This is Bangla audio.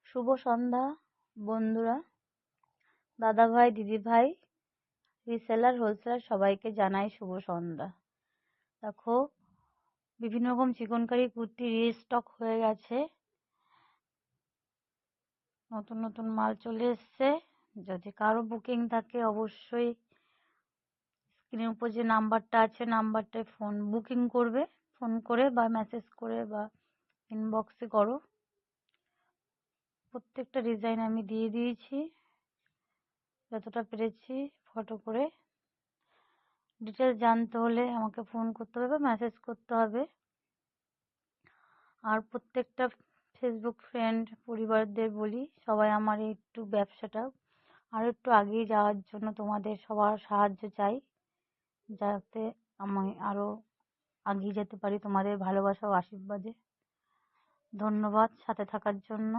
শুভ সন্ধ্যা বন্ধুরা, দাদা ভাই, দিদি ভাই, রিসেলার, হোলসেলার সবাইকে জানাই শুভ সন্ধ্যা। দেখো, বিভিন্ন রকম চিকনকারি কুর্তি রিস্টক হয়ে গেছে, নতুন নতুন মাল চলে এসছে। যদি কারো বুকিং থাকে অবশ্যই স্ক্রিনের উপর যে নাম্বারটা আছে নাম্বারটায় বুকিং করবে, ফোন করে বা মেসেজ করে বা ইনবক্সে করো। প্রত্যেকটা ডিজাইন আমি দিয়ে দিয়েছি, যতটা পেরেছি ফটো করে। ডিটেলস জানতে হলে আমাকে ফোন করতে হবে বা মেসেজ করতে হবে। আর প্রত্যেকটা ফেসবুক ফ্রেন্ড পরিবারদের বলি, সবাই আমার একটু ব্যবসাটা আরো একটু এগিয়ে যাওয়ার জন্য তোমাদের সবার সাহায্য চাই, যাতে আমি আরো এগিয়ে যেতে পারি তোমাদের ভালোবাসা ও আশীর্বাদে। ধন্যবাদ সাথে থাকার জন্য।